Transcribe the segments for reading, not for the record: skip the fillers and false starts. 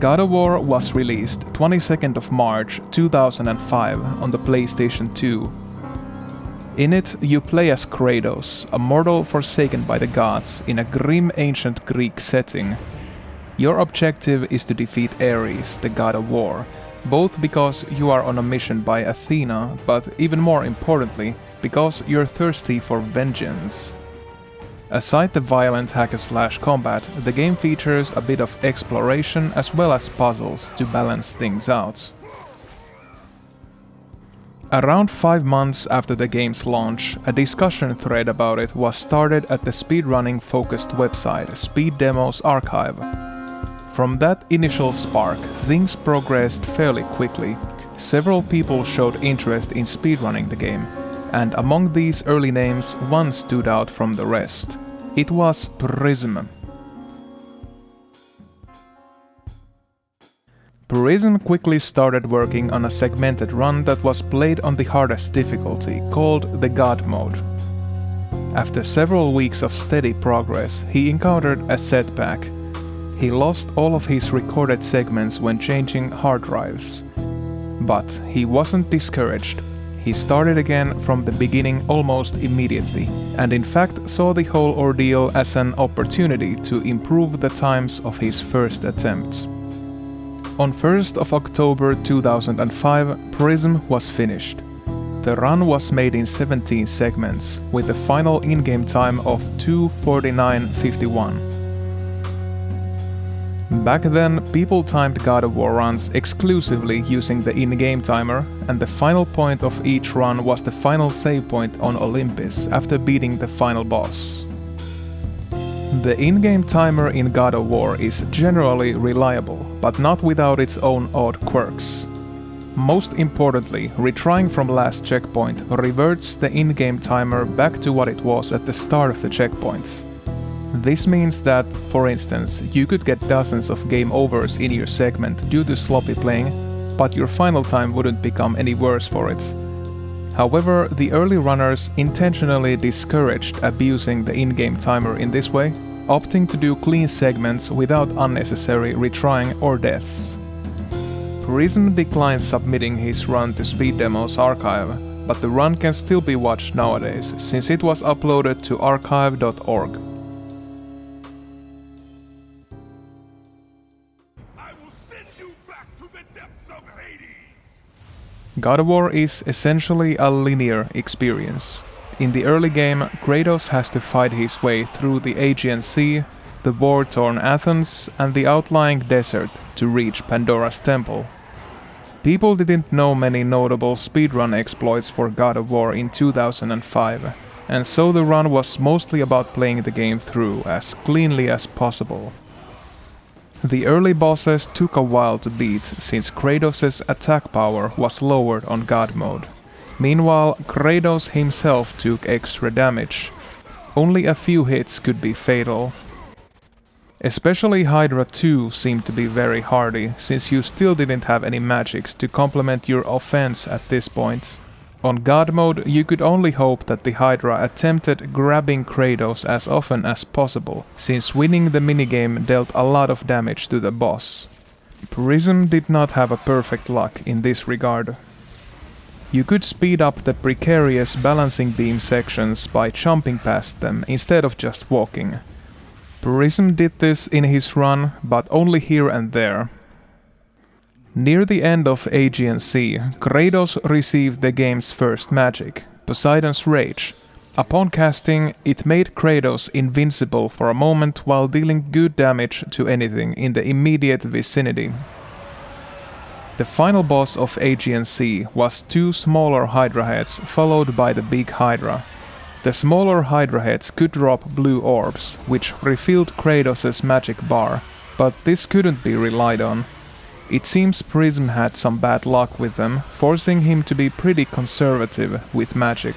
God of War was released 22nd of March 2005 on the PlayStation 2. In it, you play as Kratos, a mortal forsaken by the gods in a grim ancient Greek setting. Your objective is to defeat Ares, the god of war, both because you are on a mission by Athena, but even more importantly, because you're thirsty for vengeance. Aside the violent hack-and-slash combat, the game features a bit of exploration as well as puzzles to balance things out. Around 5 months after the game's launch, a discussion thread about it was started at the speedrunning-focused website SpeedDemosArchive. From that initial spark, things progressed fairly quickly. Several people showed interest in speedrunning the game, and among these early names, one stood out from the rest. It was Prism. Prism quickly started working on a segmented run that was played on the hardest difficulty, called the God mode. After several weeks of steady progress, he encountered a setback. He lost all of his recorded segments when changing hard drives. But he wasn't discouraged. He started again from the beginning almost immediately, and in fact saw the whole ordeal as an opportunity to improve the times of his first attempt. On 1st of October 2005, Prism was finished. The run was made in 17 segments, with a final in-game time of 2:49:51. Back then, people timed God of War runs exclusively using the in-game timer, and the final point of each run was the final save point on Olympus after beating the final boss. The in-game timer in God of War is generally reliable, but not without its own odd quirks. Most importantly, retrying from last checkpoint reverts the in-game timer back to what it was at the start of the checkpoints. This means that, for instance, you could get dozens of game overs in your segment due to sloppy playing, but your final time wouldn't become any worse for it. However, the early runners intentionally discouraged abusing the in-game timer in this way, opting to do clean segments without unnecessary retrying or deaths. Prism declined submitting his run to SpeedDemosArchive, but the run can still be watched nowadays since it was uploaded to archive.org. God of War is essentially a linear experience. In the early game, Kratos has to fight his way through the Aegean Sea, the war-torn Athens, and the outlying desert to reach Pandora's temple. People didn't know many notable speedrun exploits for God of War in 2005, and so the run was mostly about playing the game through as cleanly as possible. The early bosses took a while to beat since Kratos' attack power was lowered on God mode. Meanwhile, Kratos himself took extra damage. Only a few hits could be fatal. Especially Hydra 2 seemed to be very hardy, since you still didn't have any magics to complement your offense at this point. On God mode, you could only hope that the Hydra attempted grabbing Kratos as often as possible, since winning the minigame dealt a lot of damage to the boss. Prism did not have a perfect luck in this regard. You could speed up the precarious balancing beam sections by jumping past them instead of just walking. Prism did this in his run, but only here and there. Near the end of Aegean Sea, Kratos received the game's first magic, Poseidon's Rage. Upon casting, it made Kratos invincible for a moment while dealing good damage to anything in the immediate vicinity. The final boss of Aegean Sea was two smaller Hydra heads followed by the big Hydra. The smaller Hydra heads could drop blue orbs, which refilled Kratos' magic bar, but this couldn't be relied on. It seems Prism had some bad luck with them, forcing him to be pretty conservative with magic.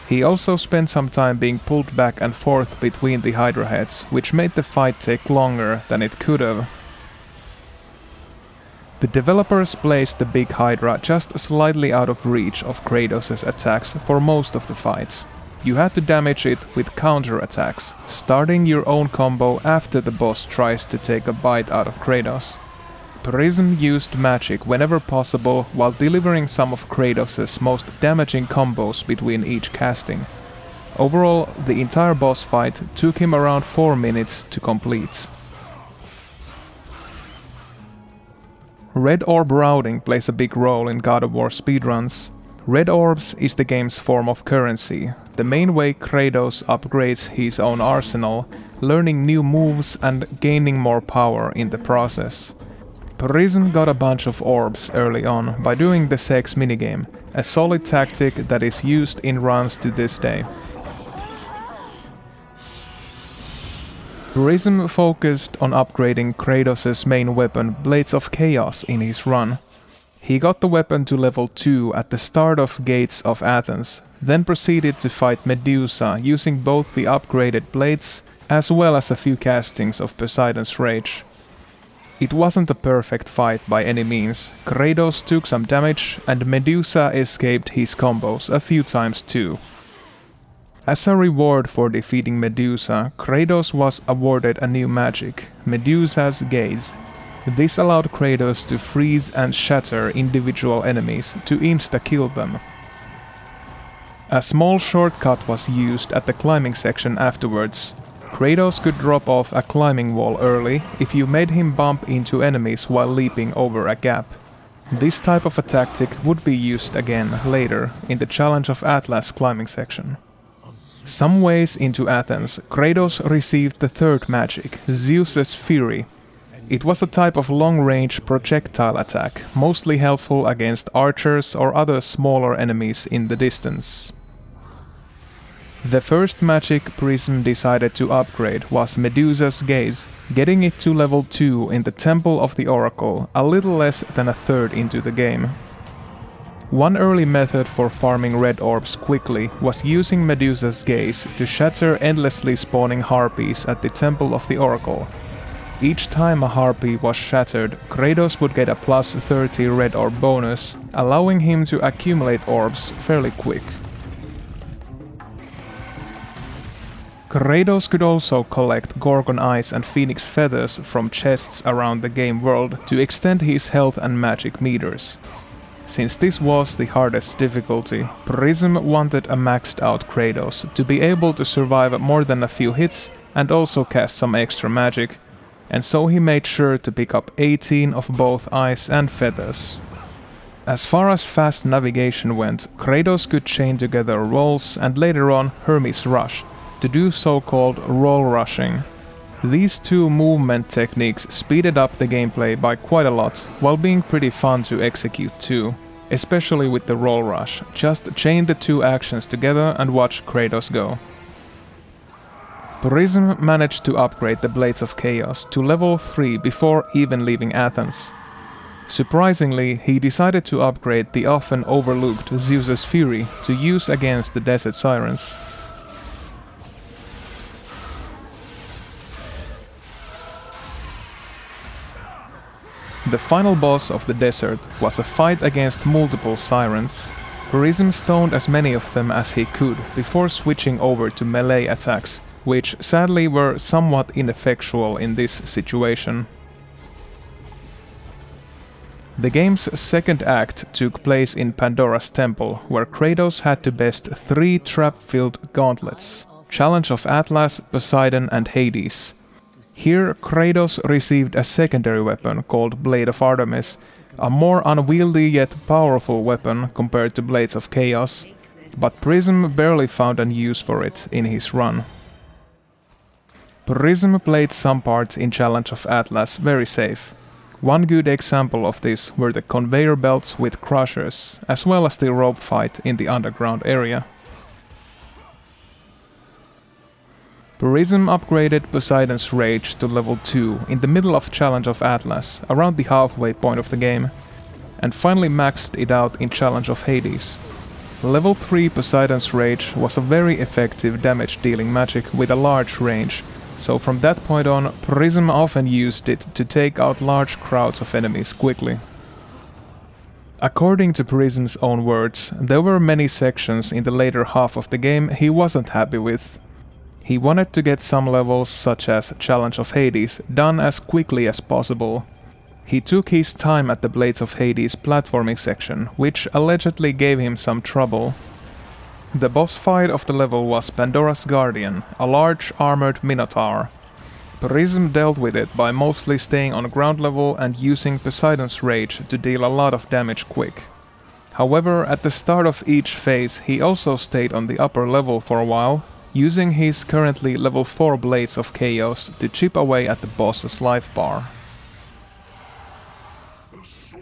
He also spent some time being pulled back and forth between the Hydra heads, which made the fight take longer than it could have. The developers placed the big Hydra just slightly out of reach of Kratos' attacks for most of the fights. You had to damage it with counter-attacks, starting your own combo after the boss tries to take a bite out of Kratos. Prism used magic whenever possible while delivering some of Kratos' most damaging combos between each casting. Overall, the entire boss fight took him around 4 minutes to complete. Red orb routing plays a big role in God of War speedruns. Red orbs is the game's form of currency, the main way Kratos upgrades his own arsenal, learning new moves and gaining more power in the process. Prism got a bunch of orbs early on by doing the sex minigame, a solid tactic that is used in runs to this day. Prism focused on upgrading Kratos' main weapon Blades of Chaos in his run. He got the weapon to level 2 at the start of Gates of Athens, then proceeded to fight Medusa using both the upgraded blades as well as a few castings of Poseidon's Rage. It wasn't a perfect fight by any means. Kratos took some damage and Medusa escaped his combos a few times too. As a reward for defeating Medusa, Kratos was awarded a new magic, Medusa's Gaze. This allowed Kratos to freeze and shatter individual enemies to insta-kill them. A small shortcut was used at the climbing section afterwards. Kratos could drop off a climbing wall early if you made him bump into enemies while leaping over a gap. This type of a tactic would be used again later in the Challenge of Atlas climbing section. Some ways into Athens, Kratos received the third magic, Zeus's Fury. It was a type of long-range projectile attack, mostly helpful against archers or other smaller enemies in the distance. The first magic Prism decided to upgrade was Medusa's Gaze, getting it to level 2 in the Temple of the Oracle, a little less than a third into the game. One early method for farming red orbs quickly was using Medusa's Gaze to shatter endlessly spawning harpies at the Temple of the Oracle. Each time a harpy was shattered, Kratos would get a plus 30 red orb bonus, allowing him to accumulate orbs fairly quick. Kratos could also collect Gorgon Eyes and Phoenix Feathers from chests around the game world to extend his health and magic meters. Since this was the hardest difficulty, Prism wanted a maxed out Kratos to be able to survive more than a few hits and also cast some extra magic, and so he made sure to pick up 18 of both Eyes and Feathers. As far as fast navigation went, Kratos could chain together rolls and later on Hermes Rush, to do so-called roll rushing. These two movement techniques speeded up the gameplay by quite a lot, while being pretty fun to execute too, especially with the roll rush. Just chain the two actions together and watch Kratos go. Prism managed to upgrade the Blades of Chaos to level 3 before even leaving Athens. Surprisingly, he decided to upgrade the often overlooked Zeus's Fury to use against the Desert Sirens. The final boss of the desert was a fight against multiple sirens. Prism stoned as many of them as he could before switching over to melee attacks, which sadly were somewhat ineffectual in this situation. The game's second act took place in Pandora's temple, where Kratos had to best 3 trap-filled gauntlets: Challenge of Atlas, Poseidon and Hades. Here, Kratos received a secondary weapon called Blade of Artemis, a more unwieldy yet powerful weapon compared to Blades of Chaos, but Prism barely found a use for it in his run. Prism played some parts in Challenge of Atlas very safe. One good example of this were the conveyor belts with crushers, as well as the rope fight in the underground area. Prism upgraded Poseidon's Rage to level 2 in the middle of Challenge of Atlas, around the halfway point of the game, and finally maxed it out in Challenge of Hades. Level 3 Poseidon's Rage was a very effective damage-dealing magic with a large range, so from that point on, Prism often used it to take out large crowds of enemies quickly. According to Prism's own words, there were many sections in the later half of the game he wasn't happy with. He wanted to get some levels, such as Challenge of Hades, done as quickly as possible. He took his time at the Blades of Hades platforming section, which allegedly gave him some trouble. The boss fight of the level was Pandora's Guardian, a large armored minotaur. Prism dealt with it by mostly staying on ground level and using Poseidon's Rage to deal a lot of damage quick. However, at the start of each phase he also stayed on the upper level for a while, using his currently level 4 Blades of Chaos to chip away at the boss's life bar.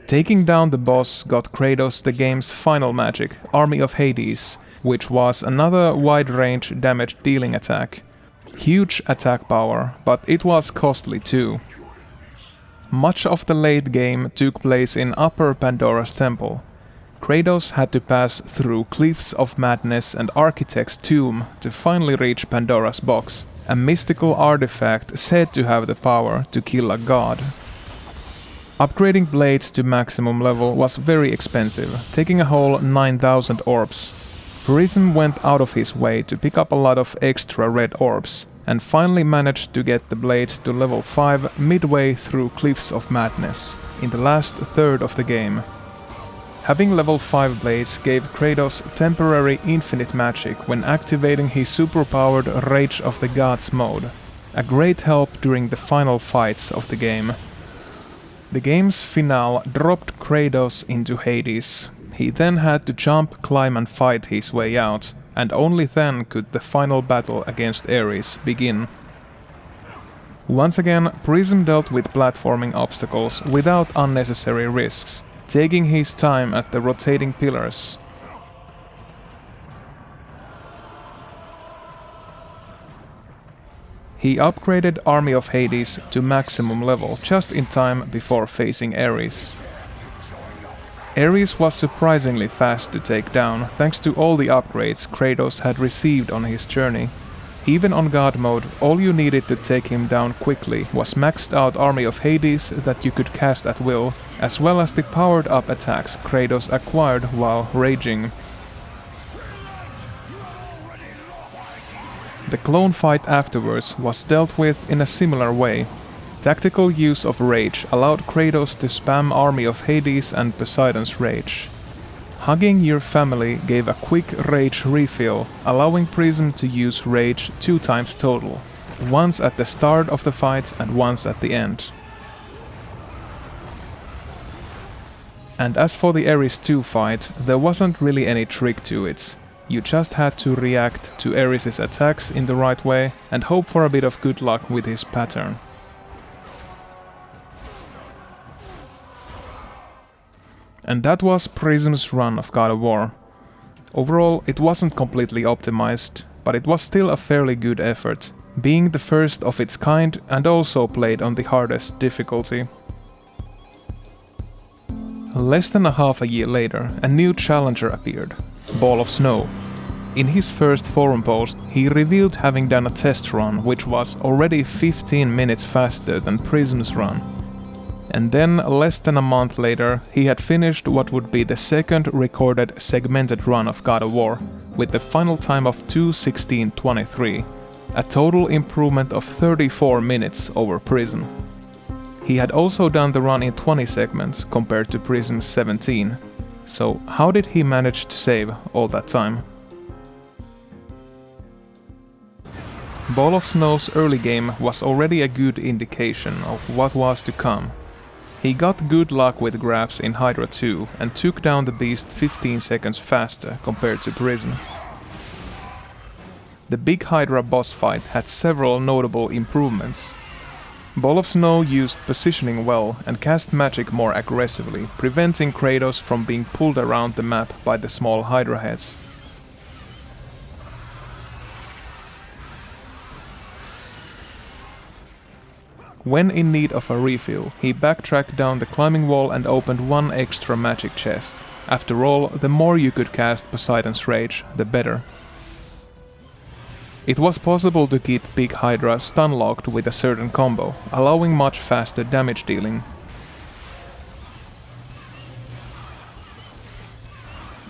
Taking down the boss got Kratos the game's final magic, Army of Hades, which was another wide-range damage-dealing attack. Huge attack power, but it was costly too. Much of the late game took place in Upper Pandora's temple. Kratos had to pass through Cliffs of Madness and Architect's Tomb to finally reach Pandora's box, a mystical artifact said to have the power to kill a god. Upgrading blades to maximum level was very expensive, taking a whole 9,000 orbs. Prism went out of his way to pick up a lot of extra red orbs, and finally managed to get the blades to level 5 midway through Cliffs of Madness, in the last third of the game. Having level 5 blades gave Kratos temporary infinite magic when activating his superpowered Rage of the Gods mode, a great help during the final fights of the game. The game's finale dropped Kratos into Hades. He then had to jump, climb and fight his way out, and only then could the final battle against Ares begin. Once again, Prism dealt with platforming obstacles without unnecessary risks, taking his time at the rotating pillars. He upgraded Army of Hades to maximum level just in time before facing Ares. Ares was surprisingly fast to take down thanks to all the upgrades Kratos had received on his journey. Even on God mode, all you needed to take him down quickly was maxed out Army of Hades that you could cast at will, as well as the powered up attacks Kratos acquired while raging. The clone fight afterwards was dealt with in a similar way. Tactical use of Rage allowed Kratos to spam Army of Hades and Poseidon's Rage. Hugging your family gave a quick Rage refill, allowing Prism to use Rage 2 times total, once at the start of the fight and once at the end. And as for the Ares 2 fight, there wasn't really any trick to it. You just had to react to Ares' attacks in the right way and hope for a bit of good luck with his pattern. And that was Prism's run of God of War. Overall, it wasn't completely optimized, but it was still a fairly good effort, being the first of its kind and also played on the hardest difficulty. Less than a half a year later, a new challenger appeared, Ballofsnow. In his first forum post, he revealed having done a test run which was already 15 minutes faster than Prism's run. And then, less than a month later, he had finished what would be the second recorded segmented run of God of War, with the final time of 2:16:23, a total improvement of 34 minutes over Prism. He had also done the run in 20 segments compared to Prism's 17. So how did he manage to save all that time? Ballofsnow's early game was already a good indication of what was to come. He got good luck with grabs in Hydra 2 and took down the beast 15 seconds faster compared to Prism. The big Hydra boss fight had several notable improvements. Ballofsnow used positioning well and cast magic more aggressively, preventing Kratos from being pulled around the map by the small Hydra heads. When in need of a refill, he backtracked down the climbing wall and opened one extra magic chest. After all, the more you could cast Poseidon's Rage, the better. It was possible to keep Big Hydra stun-locked with a certain combo, allowing much faster damage dealing.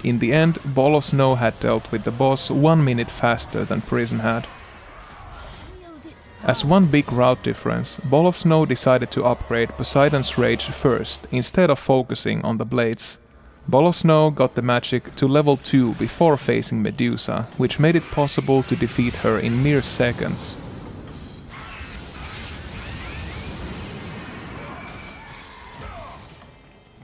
In the end, Ballofsnow had dealt with the boss 1 minute faster than Prism had. As one big route difference, Ballofsnow decided to upgrade Poseidon's Rage first, instead of focusing on the blades. Ballofsnow got the magic to level 2 before facing Medusa, which made it possible to defeat her in mere seconds.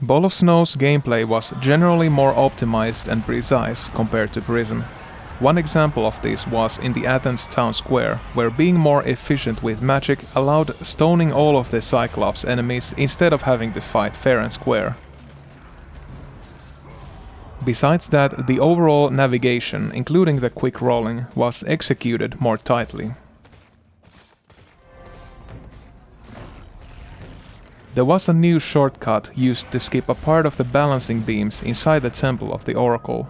Ballofsnow's gameplay was generally more optimized and precise compared to Prism. One example of this was in the Athens town square, where being more efficient with magic allowed stoning all of the Cyclops enemies instead of having to fight fair and square. Besides that, the overall navigation, including the quick rolling, was executed more tightly. There was a new shortcut used to skip a part of the balancing beams inside the Temple of the Oracle.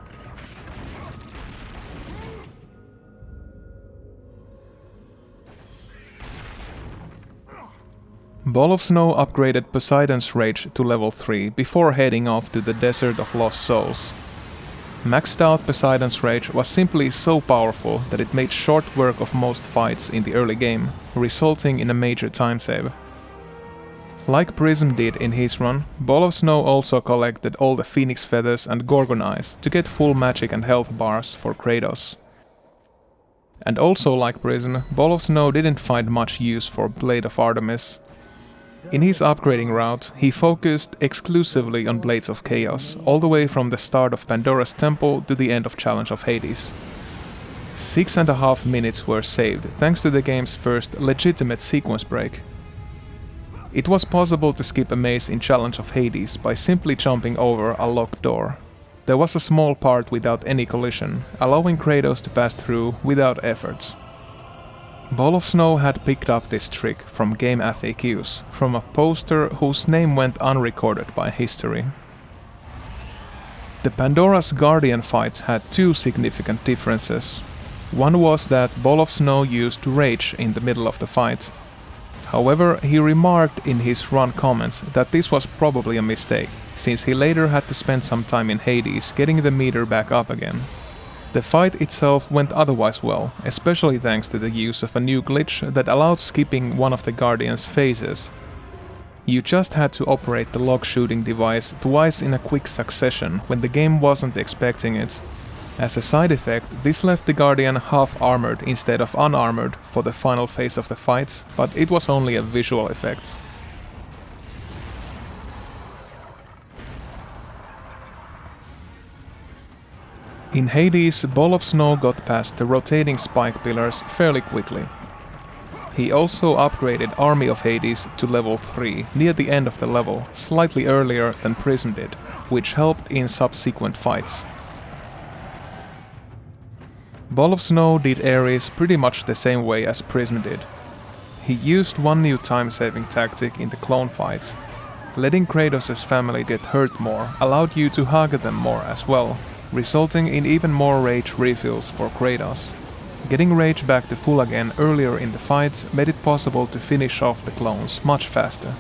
Ballofsnow upgraded Poseidon's Rage to level 3 before heading off to the Desert of Lost Souls. Maxed out Poseidon's Rage was simply so powerful that it made short work of most fights in the early game, resulting in a major time save. Like Prism did in his run, Ballofsnow also collected all the Phoenix Feathers and Gorgon Eyes to get full magic and health bars for Kratos. And also like Prism, Ballofsnow didn't find much use for Blade of Artemis. In his upgrading route, he focused exclusively on Blades of Chaos, all the way from the start of Pandora's Temple to the end of Challenge of Hades. 6.5 minutes were saved thanks to the game's first legitimate sequence break. It was possible to skip a maze in Challenge of Hades by simply jumping over a locked door. There was a small part without any collision, allowing Kratos to pass through without effort. Ballofsnow had picked up this trick from GameFAQs, from a poster whose name went unrecorded by history. The Pandora's Guardian fight had two significant differences. One was that Ballofsnow used Rage in the middle of the fight. However, he remarked in his run comments that this was probably a mistake, since he later had to spend some time in Hades getting the meter back up again. The fight itself went otherwise well, especially thanks to the use of a new glitch that allowed skipping one of the Guardian's phases. You just had to operate the log shooting device twice in a quick succession when the game wasn't expecting it. As a side effect, this left the Guardian half-armored instead of unarmored for the final phase of the fight, but it was only a visual effect. In Hades, Ballofsnow got past the rotating spike pillars fairly quickly. He also upgraded Army of Hades to level 3 near the end of the level, slightly earlier than Prism did, which helped in subsequent fights. Ballofsnow did Ares pretty much the same way as Prism did. He used one new time-saving tactic in the clone fights. Letting Kratos' family get hurt more allowed you to hug them more as well, resulting in even more rage refills for Kratos. Getting rage back to full again earlier in the fights made it possible to finish off the clones much faster.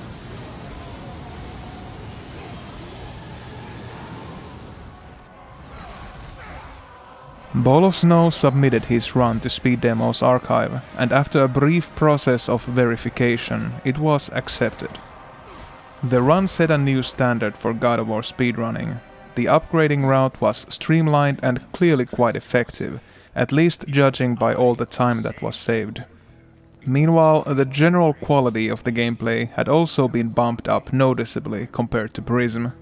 Ballofsnow submitted his run to SpeedDemosArchive, and after a brief process of verification, it was accepted. The run set a new standard for God of War speedrunning. The upgrading route was streamlined and clearly quite effective, at least judging by all the time that was saved. Meanwhile, the general quality of the gameplay had also been bumped up noticeably compared to Prism.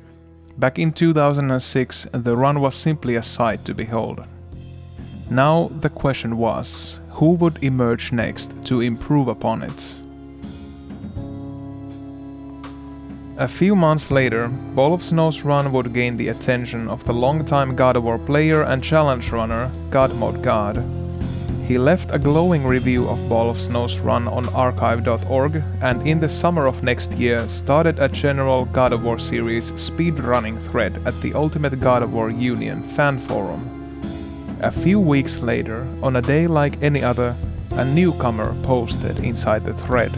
Back in 2006, the run was simply a sight to behold. Now the question was, who would emerge next to improve upon it? A few months later, Ballofsnow's run would gain the attention of the longtime God of War player and challenge runner, GodModGod. He left a glowing review of Ballofsnow's run on archive.org, and in the summer of next year started a general God of War series speedrunning thread at the Ultimate God of War Union fan forum. A few weeks later, on a day like any other, a newcomer posted inside the thread.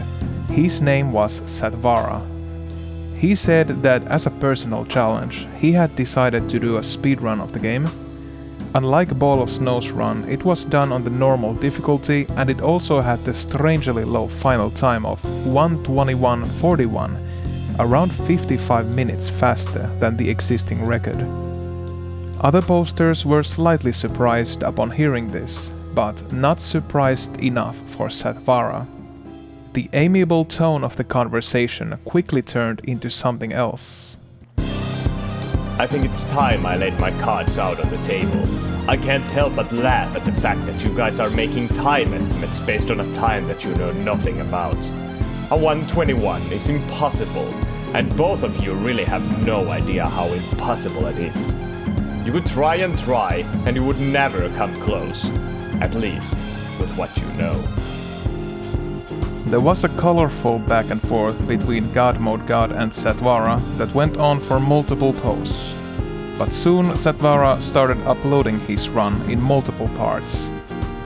His name was Satvara. He said that as a personal challenge, he had decided to do a speedrun of the game. Unlike Ballofsnow's run, it was done on the normal difficulty and it also had the strangely low final time of 1:21:41, around 55 minutes faster than the existing record. Other posters were slightly surprised upon hearing this, but not surprised enough for Satvara. The amiable tone of the conversation quickly turned into something else. I think it's time I laid my cards out on the table. I can't help but laugh at the fact that you guys are making time estimates based on a time that you know nothing about. A 1:21 is impossible, and both of you really have no idea how impossible it is. You could try, and you would never come close. At least, with what you know. There was a colorful back and forth between God Mode God and Satvara that went on for multiple posts. But soon Satvara started uploading his run in multiple parts.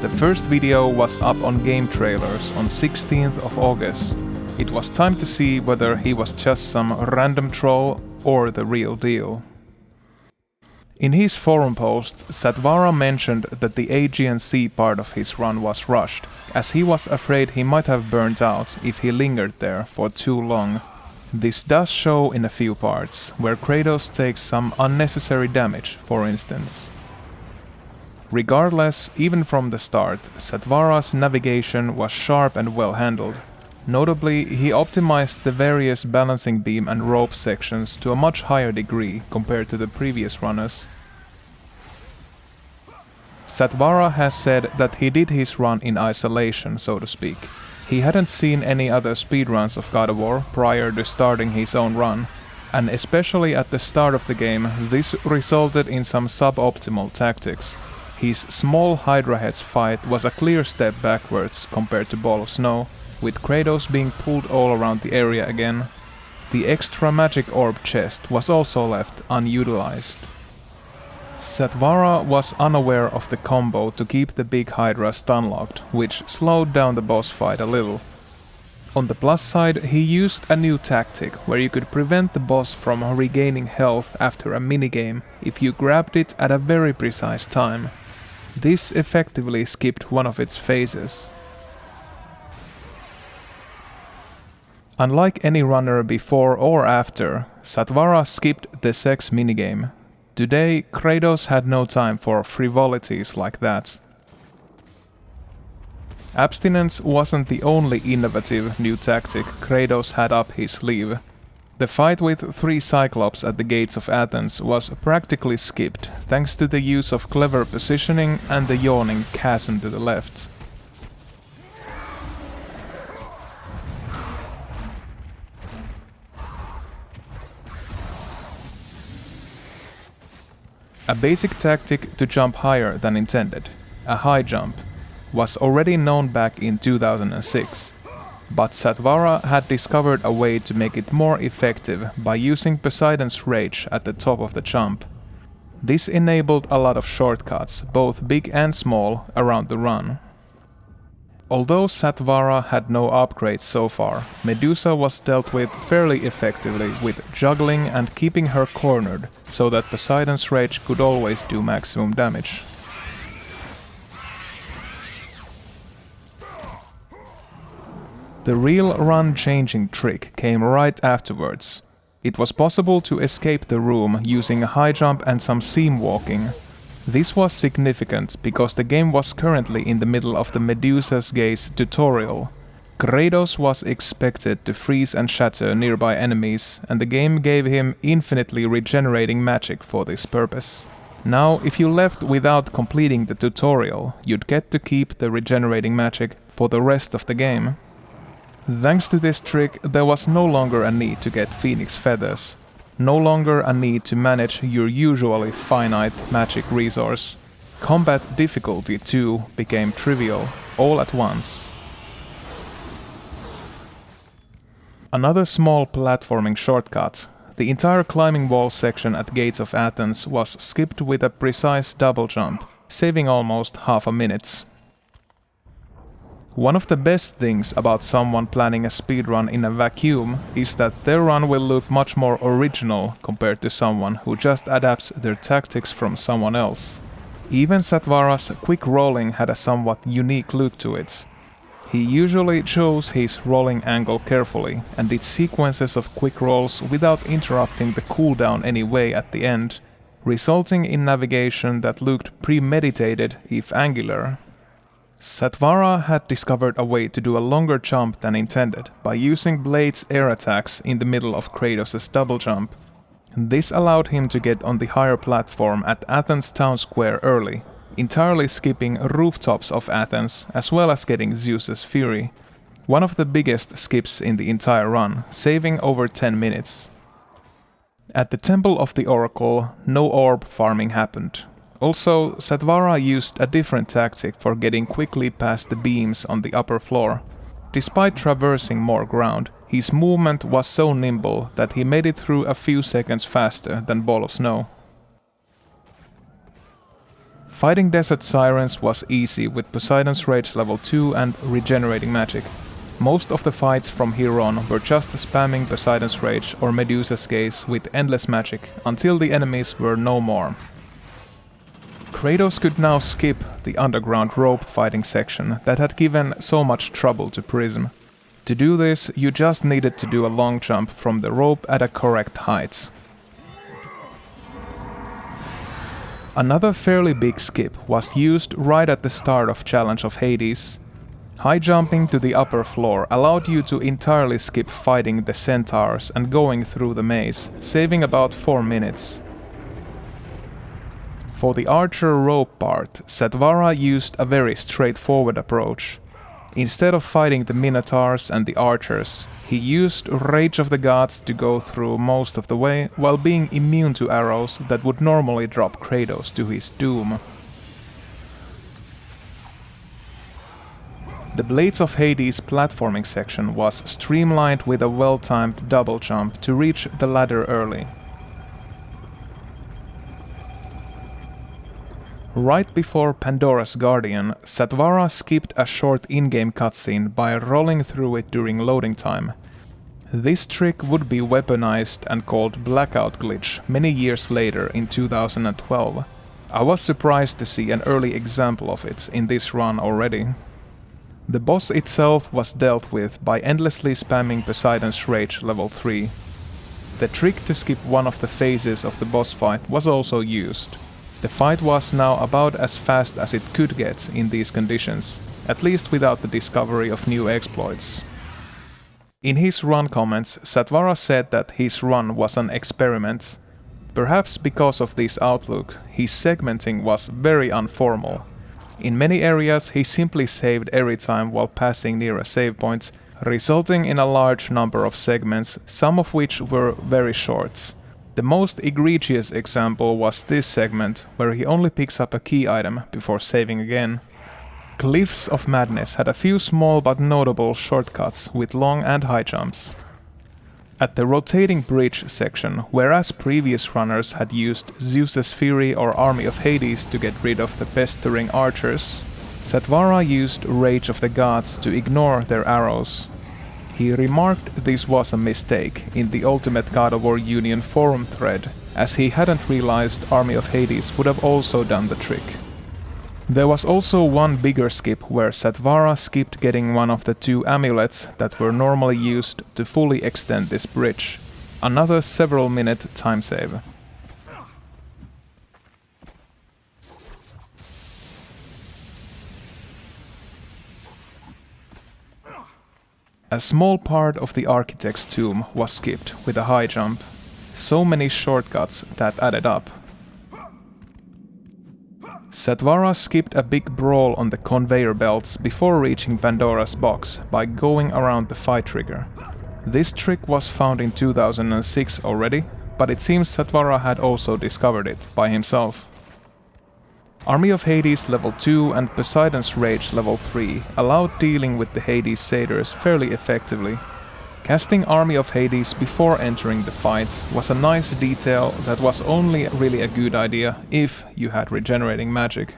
The first video was up on Game Trailers on 16th of August. It was time to see whether he was just some random troll or the real deal. In his forum post, Satvara mentioned that the Aegean Sea part of his run was rushed, as he was afraid he might have burnt out if he lingered there for too long. This does show in a few parts, where Kratos takes some unnecessary damage, for instance. Regardless, even from the start, Satvara's navigation was sharp and well handled. Notably, he optimized the various balancing beam and rope sections to a much higher degree compared to the previous runners. Satvara has said that he did his run in isolation, so to speak. He hadn't seen any other speedruns of God of War prior to starting his own run, and especially at the start of the game, this resulted in some suboptimal tactics. His small Hydra Heads fight was a clear step backwards compared to Ballofsnow, with Kratos being pulled all around the area again. The extra magic orb chest was also left unutilized. Satvara was unaware of the combo to keep the big Hydra stun-locked, which slowed down the boss fight a little. On the plus side, he used a new tactic where you could prevent the boss from regaining health after a minigame if you grabbed it at a very precise time. This effectively skipped one of its phases. Unlike any runner before or after, Satvara skipped the sex minigame. Today, Kratos had no time for frivolities like that. Abstinence wasn't the only innovative new tactic Kratos had up his sleeve. The fight with 3 Cyclops at the gates of Athens was practically skipped, thanks to the use of clever positioning and the yawning chasm to the left. A basic tactic to jump higher than intended, a high jump, was already known back in 2006, but Satvara had discovered a way to make it more effective by using Poseidon's Rage at the top of the jump. This enabled a lot of shortcuts, both big and small, around the run. Although Satvara had no upgrades so far, Medusa was dealt with fairly effectively with juggling and keeping her cornered so that Poseidon's Rage could always do maximum damage. The real run-changing trick came right afterwards. It was possible to escape the room using a high jump and some seam walking. This was significant because the game was currently in the middle of the Medusa's Gaze tutorial. Kratos was expected to freeze and shatter nearby enemies, and the game gave him infinitely regenerating magic for this purpose. Now, if you left without completing the tutorial, you'd get to keep the regenerating magic for the rest of the game. Thanks to this trick, there was no longer a need to get Phoenix Feathers. No longer a need to manage your usually finite magic resource. Combat difficulty too became trivial, all at once. Another small platforming shortcut. The entire climbing wall section at Gates of Athens was skipped with a precise double jump, saving almost half a minute. One of the best things about someone planning a speedrun in a vacuum is that their run will look much more original compared to someone who just adapts their tactics from someone else. Even Satvara's quick rolling had a somewhat unique look to it. He usually chose his rolling angle carefully and did sequences of quick rolls without interrupting the cooldown anyway at the end, resulting in navigation that looked premeditated if angular. Satvara had discovered a way to do a longer jump than intended by using Blade's air attacks in the middle of Kratos' double jump. This allowed him to get on the higher platform at Athens town square early, entirely skipping rooftops of Athens as well as getting Zeus's Fury, one of the biggest skips in the entire run, saving over 10 minutes. At the Temple of the Oracle, no orb farming happened. Also, Satvara used a different tactic for getting quickly past the beams on the upper floor. Despite traversing more ground, his movement was so nimble that he made it through a few seconds faster than Ballofsnow. Fighting Desert Sirens was easy with Poseidon's Rage level 2 and regenerating magic. Most of the fights from here on were just spamming Poseidon's Rage or Medusa's Gaze with endless magic until the enemies were no more. Kratos could now skip the underground rope fighting section that had given so much trouble to Prism. To do this, you just needed to do a long jump from the rope at a correct height. Another fairly big skip was used right at the start of Challenge of Hades. High jumping to the upper floor allowed you to entirely skip fighting the centaurs and going through the maze, saving about 4 minutes. For the archer rope part, Satvara used a very straightforward approach. Instead of fighting the minotaurs and the archers, he used Rage of the Gods to go through most of the way while being immune to arrows that would normally drop Kratos to his doom. The Blades of Hades platforming section was streamlined with a well-timed double jump to reach the ladder early. Right before Pandora's Guardian, Satvara skipped a short in-game cutscene by rolling through it during loading time. This trick would be weaponized and called Blackout Glitch many years later in 2012. I was surprised to see an early example of it in this run already. The boss itself was dealt with by endlessly spamming Poseidon's Rage level 3. The trick to skip one of the phases of the boss fight was also used. The fight was now about as fast as it could get in these conditions, at least without the discovery of new exploits. In his run comments, Satvara said that his run was an experiment. Perhaps because of this outlook, his segmenting was very informal. In many areas he simply saved every time while passing near a save point, resulting in a large number of segments, some of which were very short. The most egregious example was this segment, where he only picks up a key item before saving again. Cliffs of Madness had a few small but notable shortcuts with long and high jumps. At the rotating bridge section, whereas previous runners had used Zeus's Fury or Army of Hades to get rid of the pestering archers, Satvara used Rage of the Gods to ignore their arrows. He remarked this was a mistake in the Ultimate God of War Union forum thread, as he hadn't realized Army of Hades would have also done the trick. There was also one bigger skip where Satvara skipped getting one of the 2 amulets that were normally used to fully extend this bridge. Another several-minute time save. A small part of the Architect's Tomb was skipped with a high jump. So many shortcuts that added up. Satvara skipped a big brawl on the conveyor belts before reaching Pandora's box by going around the fight trigger. This trick was found in 2006 already, but it seems Satvara had also discovered it by himself. Army of Hades level 2 and Poseidon's Rage level 3 allowed dealing with the Hades satyrs fairly effectively. Casting Army of Hades before entering the fight was a nice detail that was only really a good idea if you had regenerating magic.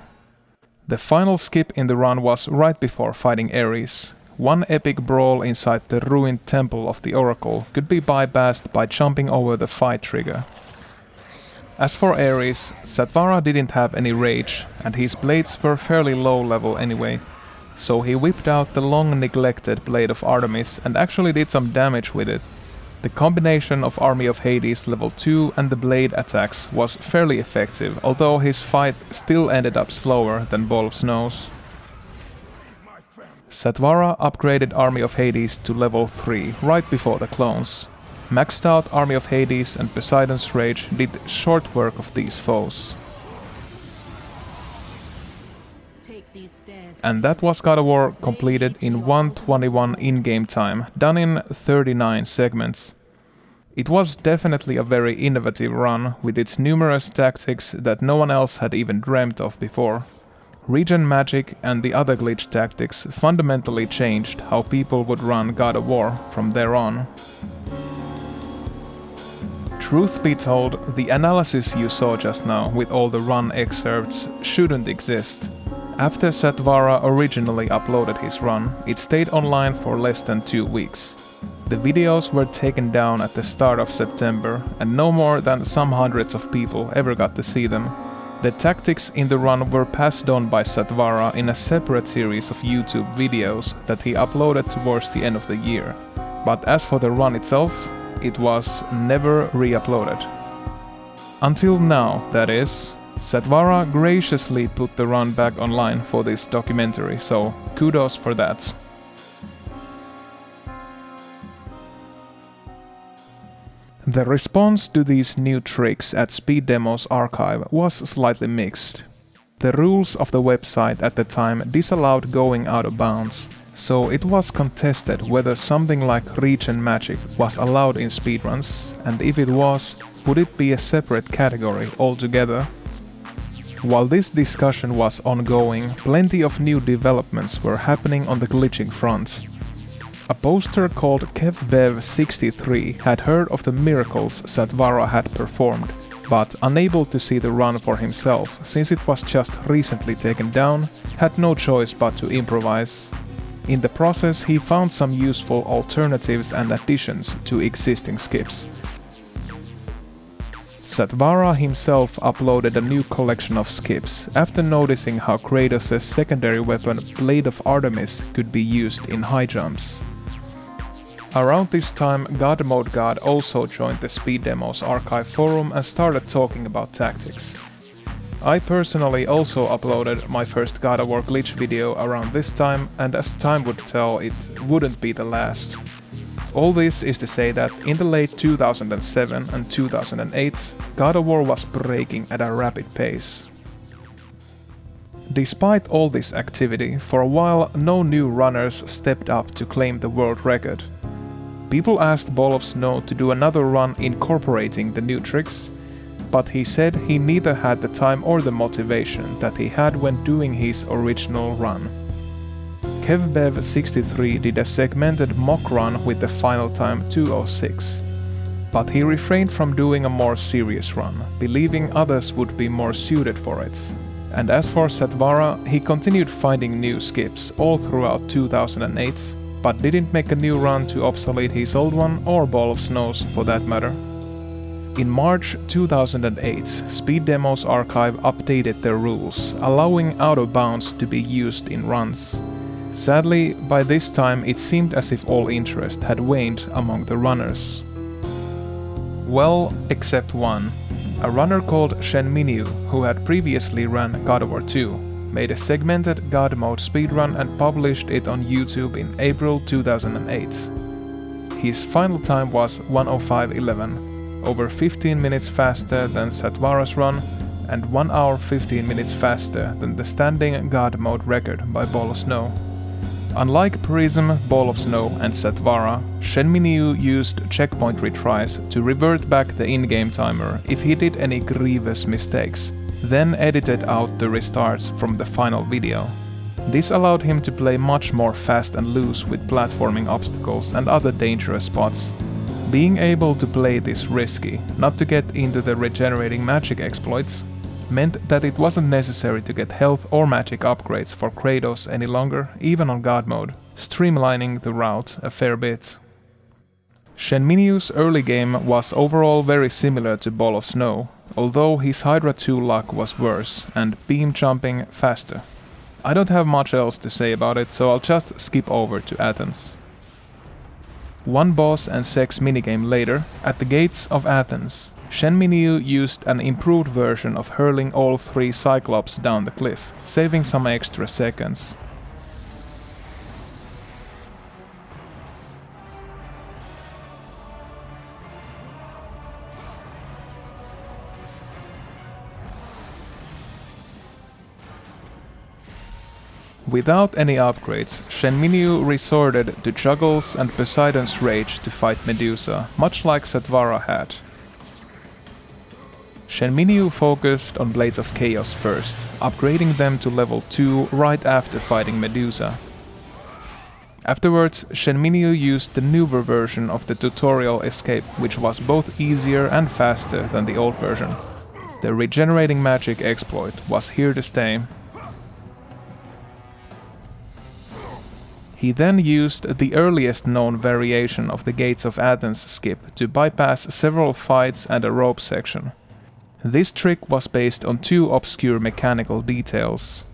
The final skip in the run was right before fighting Ares. One epic brawl inside the ruined Temple of the Oracle could be bypassed by jumping over the fight trigger. As for Ares, Satvara didn't have any rage, and his blades were fairly low level anyway, so he whipped out the long neglected Blade of Artemis and actually did some damage with it. The combination of Army of Hades level 2 and the blade attacks was fairly effective, although his fight still ended up slower than Ballofsnow's. Satvara upgraded Army of Hades to level 3 right before the clones. Maxed out Army of Hades and Poseidon's Rage did short work of these foes. And that was God of War completed in 1:21 in-game time, done in 39 segments. It was definitely a very innovative run, with its numerous tactics that no one else had even dreamt of before. Regen magic and the other glitch tactics fundamentally changed how people would run God of War from there on. Truth be told, the analysis you saw just now with all the run excerpts shouldn't exist. After Satvara originally uploaded his run, it stayed online for less than 2 weeks. The videos were taken down at the start of September, and no more than some hundreds of people ever got to see them. The tactics in the run were passed on by Satvara in a separate series of YouTube videos that he uploaded towards the end of the year. But as for the run itself, it was never re-uploaded. Until now, that is. Satvara graciously put the run back online for this documentary, so kudos for that. The response to these new tricks at SpeedDemosArchive was slightly mixed. The rules of the website at the time disallowed going out of bounds, so it was contested whether something like regen magic was allowed in speedruns, and if it was, would it be a separate category altogether? While this discussion was ongoing, plenty of new developments were happening on the glitching front. A poster called KevBev63 had heard of the miracles Satvara had performed, but unable to see the run for himself since it was just recently taken down, had no choice but to improvise. In the process, he found some useful alternatives and additions to existing skips. Satvara himself uploaded a new collection of skips after noticing how Kratos' secondary weapon Blade of Artemis could be used in high jumps. Around this time, God Mode God also joined the SpeedDemosArchive forum and started talking about tactics. I personally also uploaded my first God of War glitch video around this time, and as time would tell, it wouldn't be the last. All this is to say that in the late 2007 and 2008, God of War was breaking at a rapid pace. Despite all this activity, for a while no new runners stepped up to claim the world record. People asked Ballofsnow to do another run incorporating the new tricks, but he said he neither had the time or the motivation that he had when doing his original run. KevBev63 did a segmented mock run with the final time 2:06, but he refrained from doing a more serious run, believing others would be more suited for it. And as for Satvara, he continued finding new skips all throughout 2008, but didn't make a new run to obsolete his old one or Ballofsnow's for that matter. In March 2008, SpeedDemosArchive updated their rules, allowing out of bounds to be used in runs. Sadly, by this time it seemed as if all interest had waned among the runners. Well, except one. A runner called Shenminiu, who had previously run God of War 2, made a segmented God mode speedrun and published it on YouTube in April 2008. His final time was 1:05:11, over 15 minutes faster than Satvara's run, and 1 hour 15 minutes faster than the standing God mode record by Ballofsnow. Unlike Prism, Ballofsnow and Satvara, Shenminiu used checkpoint retries to revert back the in-game timer if he did any grievous mistakes, then edited out the restarts from the final video. This allowed him to play much more fast and loose with platforming obstacles and other dangerous spots. Being able to play this risky, not to get into the regenerating magic exploits, meant that it wasn't necessary to get health or magic upgrades for Kratos any longer, even on God mode, streamlining the route a fair bit. Shenminiu's early game was overall very similar to Ballofsnow, although his Hydra 2 luck was worse and beam jumping faster. I don't have much else to say about it, so I'll just skip over to Athens. One boss and sex minigame later, at the gates of Athens, Shenminiu used an improved version of hurling all 3 Cyclops down the cliff, saving some extra seconds. Without any upgrades, Shenminiu resorted to juggles and Poseidon's Rage to fight Medusa, much like Satvara had. Shenminiu focused on Blades of Chaos first, upgrading them to level 2 right after fighting Medusa. Afterwards, Shenminiu used the newer version of the tutorial escape, which was both easier and faster than the old version. The regenerating magic exploit was here to stay. He then used the earliest known variation of the Gates of Athens skip to bypass several fights and a rope section. This trick was based on 2 obscure mechanical details.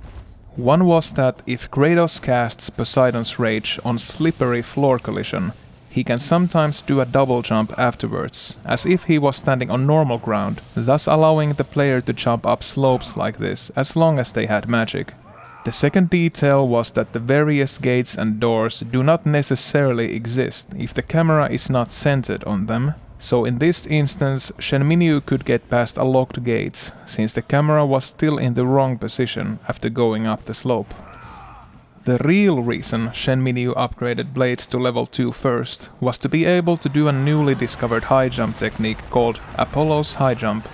One was that if Kratos casts Poseidon's Rage on slippery floor collision, he can sometimes do a double jump afterwards, as if he was standing on normal ground, thus allowing the player to jump up slopes like this as long as they had magic. The second detail was that the various gates and doors do not necessarily exist if the camera is not centered on them, so in this instance Shenminiu could get past a locked gate, since the camera was still in the wrong position after going up the slope. The real reason Shenminiu upgraded blades to level 2 first was to be able to do a newly discovered high jump technique called Apollo's High Jump.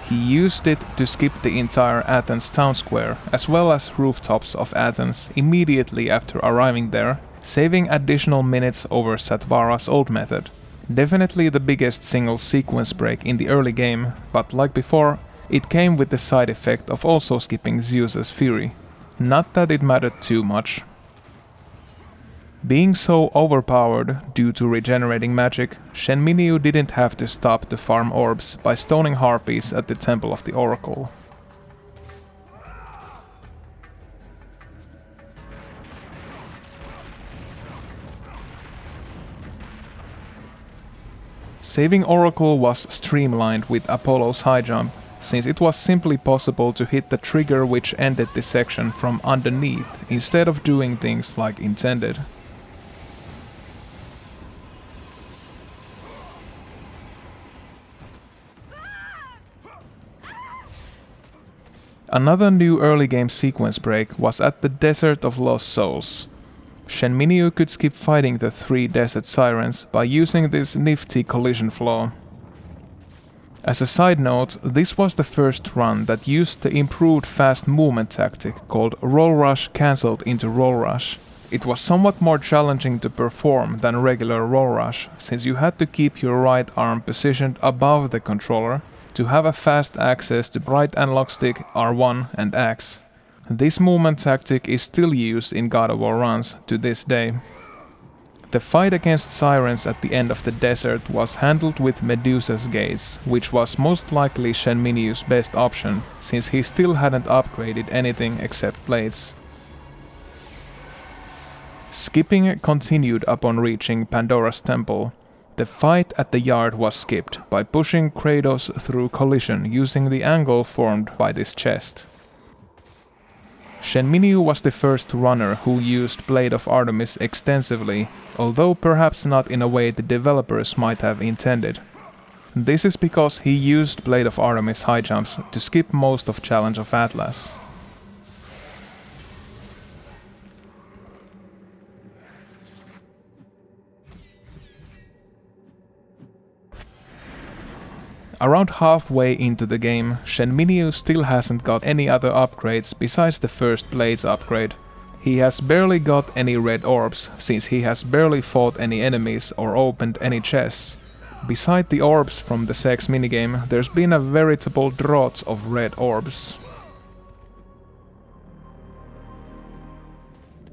He used it to skip the entire Athens town square, as well as rooftops of Athens immediately after arriving there, saving additional minutes over Satvara's old method. Definitely the biggest single sequence break in the early game, but like before, it came with the side effect of also skipping Zeus's Fury. Not that it mattered too much. Being so overpowered due to regenerating magic, Shenminiu didn't have to stop to farm orbs by stoning harpies at the Temple of the Oracle. Saving Oracle was streamlined with Apollo's High Jump, since it was simply possible to hit the trigger which ended the section from underneath instead of doing things like intended. Another new early game sequence break was at the Desert of Lost Souls. Shenminiu could skip fighting the 3 desert sirens by using this nifty collision flaw. As a side note, this was the first run that used the improved fast movement tactic called Roll Rush cancelled into Roll Rush. It was somewhat more challenging to perform than regular Roll Rush, since you had to keep your right arm positioned above the controller to have a fast access to right analog stick, R1 and X. This movement tactic is still used in God of War runs to this day. The fight against sirens at the end of the desert was handled with Medusa's Gaze, which was most likely Shenminiu's best option, since he still hadn't upgraded anything except blades. Skipping continued upon reaching Pandora's temple. The fight at the yard was skipped by pushing Kratos through collision using the angle formed by this chest. Shenminiu was the first runner who used Blade of Artemis extensively, although perhaps not in a way the developers might have intended. This is because he used Blade of Artemis high jumps to skip most of Challenge of Atlas. Around halfway into the game, Shenminiu still hasn't got any other upgrades besides the first Blades upgrade. He has barely got any red orbs, since he has barely fought any enemies or opened any chests. Beside the orbs from the sex minigame, there's been a veritable drought of red orbs.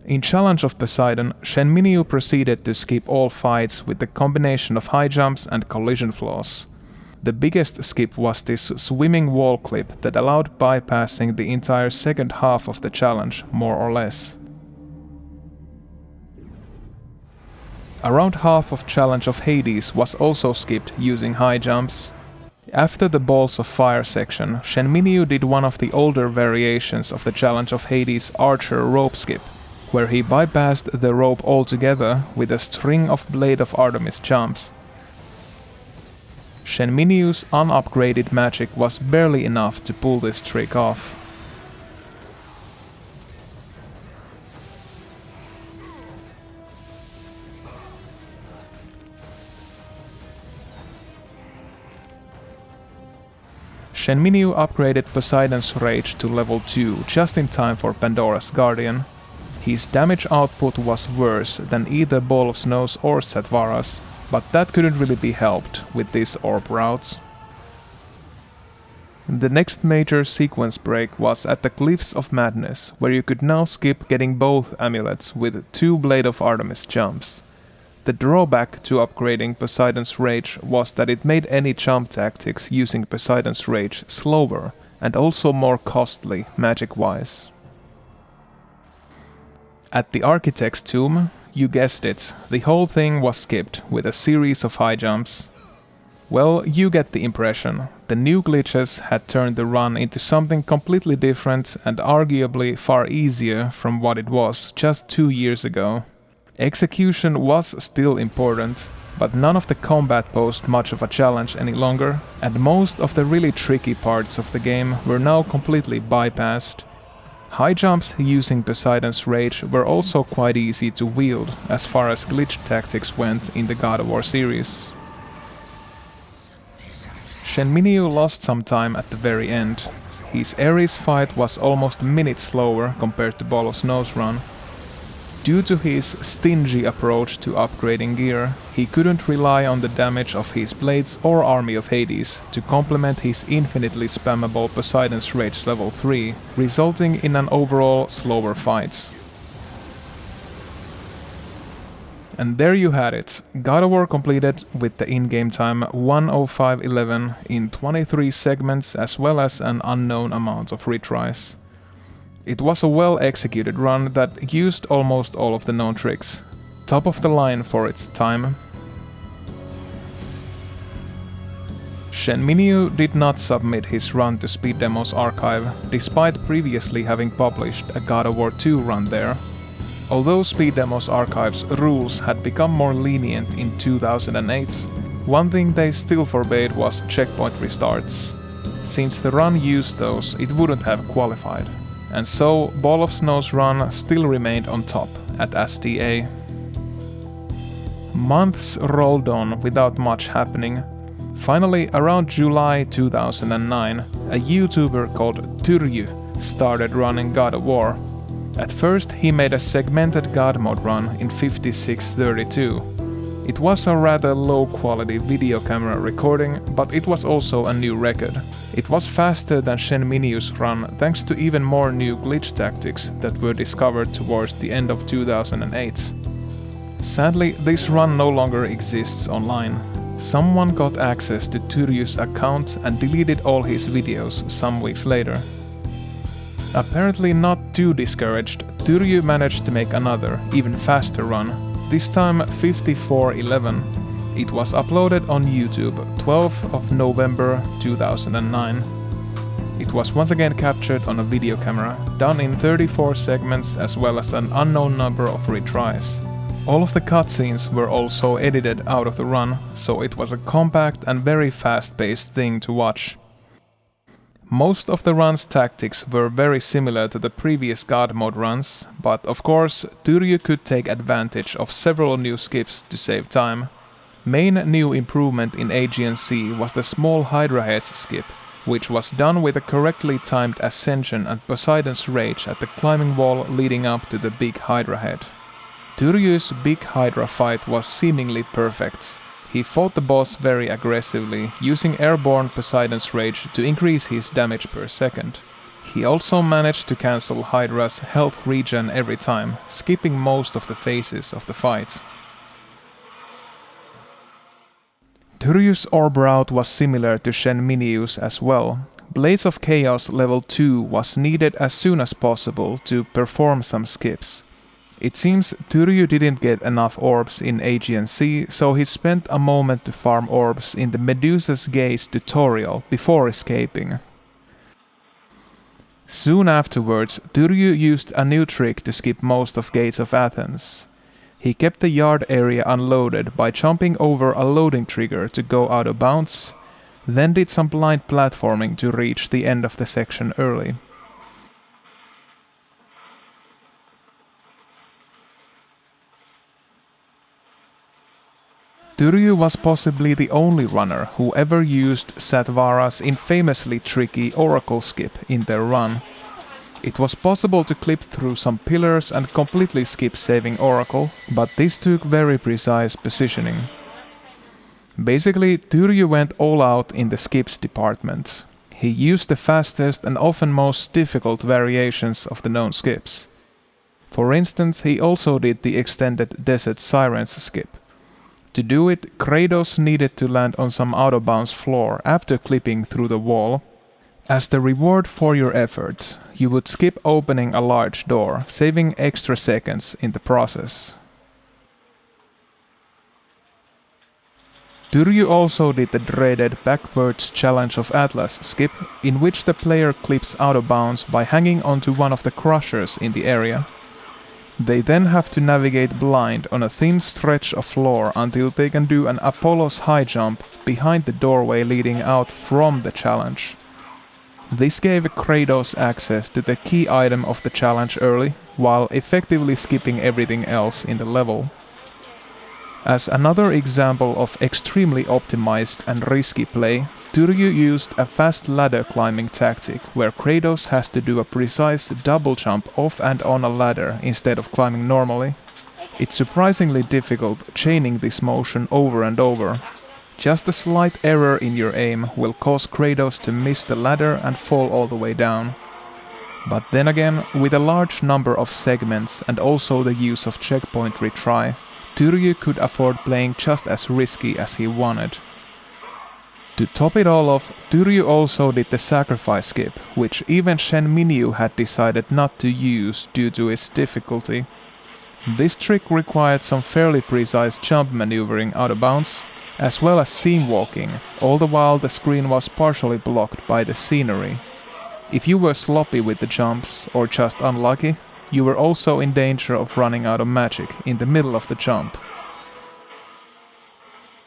In Challenge of Poseidon, Shenminiu proceeded to skip all fights with the combination of high jumps and collision flaws. The biggest skip was this swimming wall clip that allowed bypassing the entire second half of the challenge, more or less. Around half of Challenge of Hades was also skipped using high jumps. After the Balls of Fire section, Shenminiu did one of the older variations of the Challenge of Hades Archer rope skip, where he bypassed the rope altogether with a string of Blade of Artemis jumps. Shenminiu's unupgraded magic was barely enough to pull this trick off. Shenminiu upgraded Poseidon's Rage to level 2 just in time for Pandora's Guardian. His damage output was worse than either Ballofsnow's or Satvara's, but that couldn't really be helped with these orb routes. The next major sequence break was at the Cliffs of Madness, where you could now skip getting both amulets with 2 Blade of Artemis jumps. The drawback to upgrading Poseidon's Rage was that it made any jump tactics using Poseidon's Rage slower and also more costly magic-wise. At the Architect's Tomb, you guessed it, the whole thing was skipped with a series of high jumps. Well, you get the impression. The new glitches had turned the run into something completely different and arguably far easier from what it was just 2 years ago. Execution was still important, but none of the combat posed much of a challenge any longer, and most of the really tricky parts of the game were now completely bypassed. High jumps using Poseidon's Rage were also quite easy to wield as far as glitch tactics went in the God of War series. Shenminiu lost some time at the very end. His Ares fight was almost a minute slower compared to Ballofsnow's run. Due to his stingy approach to upgrading gear, he couldn't rely on the damage of his blades or Army of Hades to complement his infinitely spammable Poseidon's Rage level 3, resulting in an overall slower fight. And there you had it, God of War completed with the in-game time 1:05:11 in 23 segments as well as an unknown amount of retries. It was a well-executed run that used almost all of the known tricks. Top of the line for its time. Shenminiu did not submit his run to SpeedDemosArchive, despite previously having published a God of War 2 run there. Although SpeedDemosArchive's rules had become more lenient in 2008, one thing they still forbade was checkpoint restarts. Since the run used those, it wouldn't have qualified. And so, Ballofsnow's run still remained on top at SDA. Months rolled on without much happening. Finally, around July 2009, a YouTuber called Tyrhhjy started running God of War. At first, he made a segmented God mode run in 56:32. It was a rather low-quality video camera recording, but it was also a new record. It was faster than Shenminiu's run thanks to even more new glitch tactics that were discovered towards the end of 2008. Sadly, this run no longer exists online. Someone got access to Tyrhhjy's account and deleted all his videos some weeks later. Apparently not too discouraged, Tyrhhjy managed to make another, even faster run, this time 54:11. It was uploaded on YouTube 12th of November 2009. It was once again captured on a video camera, done in 34 segments as well as an unknown number of retries. All of the cutscenes were also edited out of the run, so it was a compact and very fast-paced thing to watch. Most of the run's tactics were very similar to the previous God mode runs, but of course Tyrhhjy could take advantage of several new skips to save time. Main new improvement in Aegean Sea was the small Hydra heads skip, which was done with a correctly timed ascension and Poseidon's Rage at the climbing wall leading up to the big Hydra head. Tyrhhjy's big Hydra fight was seemingly perfect. He fought the boss very aggressively, using airborne Poseidon's Rage to increase his damage per second. He also managed to cancel Hydra's health regen every time, skipping most of the phases of the fight. Tyrhhyy's orb route was similar to Shenminiu's as well. Blades of Chaos level 2 was needed as soon as possible to perform some skips. It seems Tyrhhjy didn't get enough orbs in Aegean Sea, so he spent a moment to farm orbs in the Medusa's Gaze tutorial before escaping. Soon afterwards, Tyrhhjy used a new trick to skip most of Gates of Athens. He kept the yard area unloaded by jumping over a loading trigger to go out of bounds, then did some blind platforming to reach the end of the section early. Tyrhhjy was possibly the only runner who ever used Satvara's infamously tricky Oracle skip in their run. It was possible to clip through some pillars and completely skip saving Oracle, but this took very precise positioning. Basically, Tyrhhjy went all out in the skips department. He used the fastest and often most difficult variations of the known skips. For instance, he also did the extended Desert Sirens skip. To do it, Kratos needed to land on some out-of-bounds floor after clipping through the wall. As the reward for your effort, you would skip opening a large door, saving extra seconds in the process. Tyrhhjy also did the dreaded backwards challenge of Atlas skip, in which the player clips out of bounds by hanging onto one of the crushers in the area. They then have to navigate blind on a thin stretch of floor until they can do an Apollo's high jump behind the doorway leading out from the challenge. This gave Kratos access to the key item of the challenge early, while effectively skipping everything else in the level. As another example of extremely optimized and risky play, Tyrhhjy used a fast ladder climbing tactic where Kratos has to do a precise double jump off and on a ladder instead of climbing normally. It's surprisingly difficult chaining this motion over and over. Just a slight error in your aim will cause Kratos to miss the ladder and fall all the way down. But then again, with a large number of segments and also the use of checkpoint retry, Tyrhhjy could afford playing just as risky as he wanted. To top it all off, Tyrhhjy also did the sacrifice skip, which even Shenminiu had decided not to use due to its difficulty. This trick required some fairly precise jump maneuvering out of bounds, as well as seam walking, all the while the screen was partially blocked by the scenery. If you were sloppy with the jumps, or just unlucky, you were also in danger of running out of magic in the middle of the jump.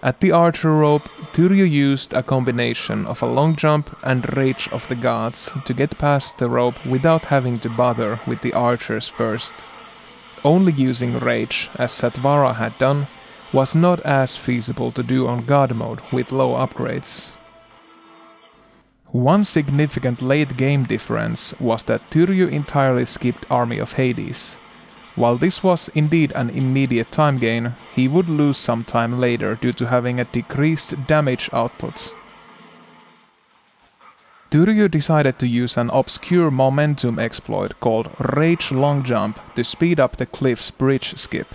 At the archer rope, Tyrhhjy used a combination of a long jump and Rage of the Gods to get past the rope without having to bother with the archers first. Only using Rage, as Satvara had done, was not as feasible to do on God mode with low upgrades. One significant late game difference was that Tyrhhjy entirely skipped Army of Hades. While this was indeed an immediate time gain, he would lose some time later due to having a decreased damage output. Tyrhhjy decided to use an obscure momentum exploit called Rage Long Jump to speed up the Cliff's bridge skip.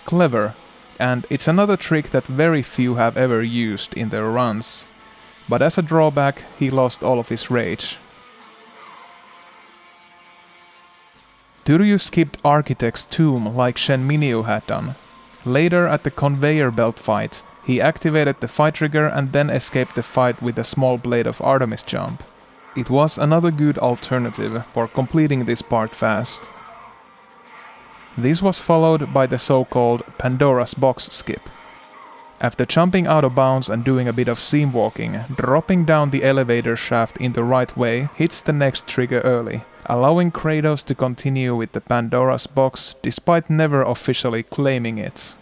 Clever, and it's another trick that very few have ever used in their runs. But as a drawback, he lost all of his rage. Tyrhhjy skipped Architect's Tomb like Shenminiu had done. Later at the conveyor belt fight, he activated the fight trigger and then escaped the fight with a small Blade of Artemis jump. It was another good alternative for completing this part fast. This was followed by the so-called Pandora's box skip. After jumping out of bounds and doing a bit of seam walking, dropping down the elevator shaft in the right way hits the next trigger early, allowing Kratos to continue with the Pandora's box despite never officially claiming it.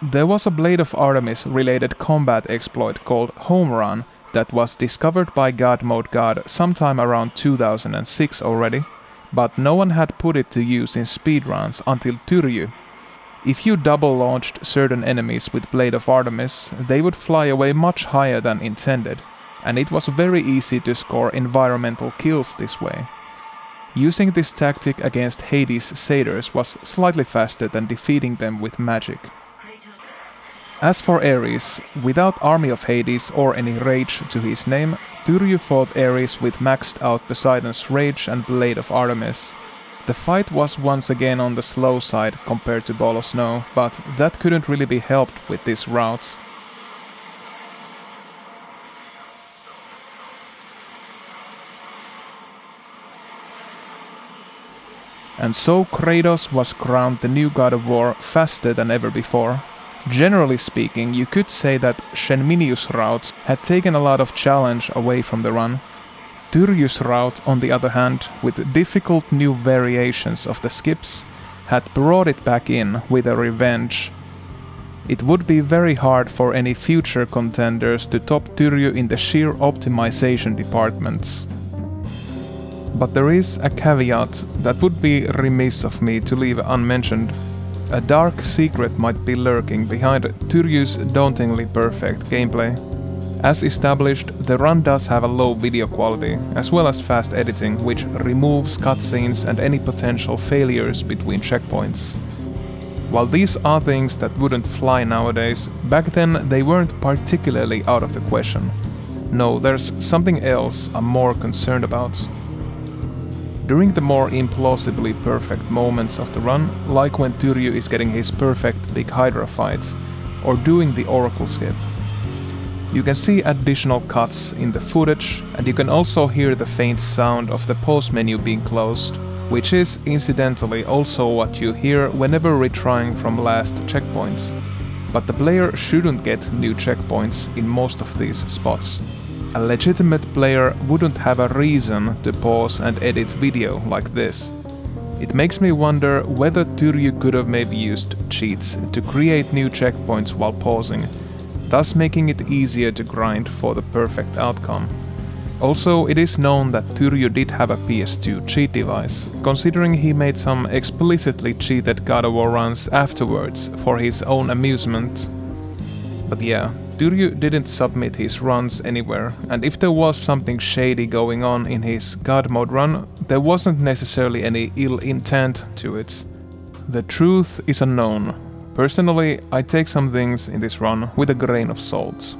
There was a Blade of Artemis related combat exploit called Home Run that was discovered by God Mode God sometime around 2006 already, but no one had put it to use in speedruns until Tyrhhjy. If you double launched certain enemies with Blade of Artemis, they would fly away much higher than intended, and it was very easy to score environmental kills this way. Using this tactic against Hades' satyrs was slightly faster than defeating them with magic. As for Ares, without Army of Hades or any rage to his name, Tyrhhjy fought Ares with maxed out Poseidon's Rage and Blade of Artemis. The fight was once again on the slow side compared to Ballofsnow, but that couldn't really be helped with this route. And so Kratos was crowned the new god of war faster than ever before. Generally speaking, you could say that Shenminiu's route had taken a lot of challenge away from the run. Tyrhhjy's route, on the other hand, with difficult new variations of the skips, had brought it back in with a revenge. It would be very hard for any future contenders to top Tyrhhjy in the sheer optimization department. But there is a caveat that would be remiss of me to leave unmentioned. A dark secret might be lurking behind Tyrhhjy's dauntingly perfect gameplay. As established, the run does have a low video quality, as well as fast editing, which removes cutscenes and any potential failures between checkpoints. While these are things that wouldn't fly nowadays, back then they weren't particularly out of the question. No, there's something else I'm more concerned about. During the more implausibly perfect moments of the run, like when Tyrhhjy is getting his perfect big Hydra fight, or doing the Oracle skip, you can see additional cuts in the footage, and you can also hear the faint sound of the pause menu being closed, which is incidentally also what you hear whenever retrying from last checkpoints. But the player shouldn't get new checkpoints in most of these spots. A legitimate player wouldn't have a reason to pause and edit video like this. It makes me wonder whether Tyrhhjy could have maybe used cheats to create new checkpoints while pausing, thus making it easier to grind for the perfect outcome. Also, it is known that Tyrhhjy did have a PS2 cheat device, considering he made some explicitly cheated God of War runs afterwards for his own amusement. But yeah, Tyrhhjy didn't submit his runs anywhere, and if there was something shady going on in his God mode run, there wasn't necessarily any ill intent to it. The truth is unknown. Personally, I take some things in this run with a grain of salt.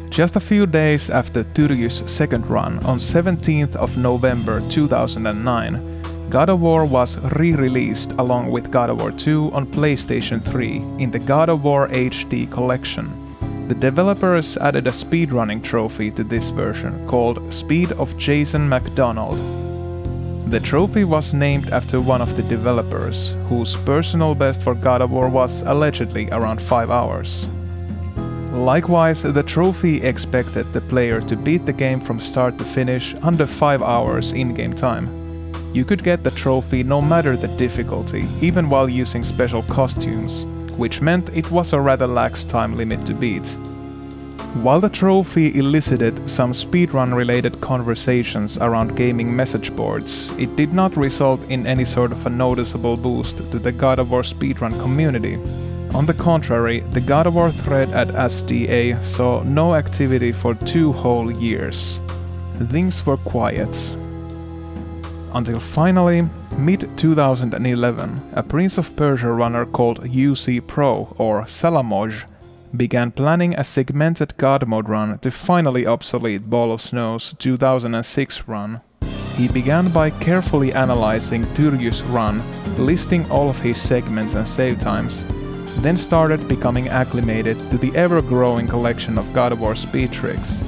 Just a few days after Tyrhhjy's second run, on 17th of November 2009, God of War was re-released along with God of War 2 on PlayStation 3 in the God of War HD collection. The developers added a speedrunning trophy to this version called Speed of Jason McDonald. The trophy was named after one of the developers, whose personal best for God of War was allegedly around 5 hours. Likewise, the trophy expected the player to beat the game from start to finish under 5 hours in-game time. You could get the trophy no matter the difficulty, even while using special costumes, which meant it was a rather lax time limit to beat. While the trophy elicited some speedrun-related conversations around gaming message boards, it did not result in any sort of a noticeable boost to the God of War speedrun community. On the contrary, the God of War thread at SDA saw no activity for 2 whole years. Things were quiet. Until finally, mid-2011, a Prince of Persia runner called UC Pro, or Salamoj, began planning a segmented God mode run to finally obsolete Ballofsnow's 2006 run. He began by carefully analyzing Tyrhhjy's run, listing all of his segments and save times, then started becoming acclimated to the ever-growing collection of God of War speed tricks.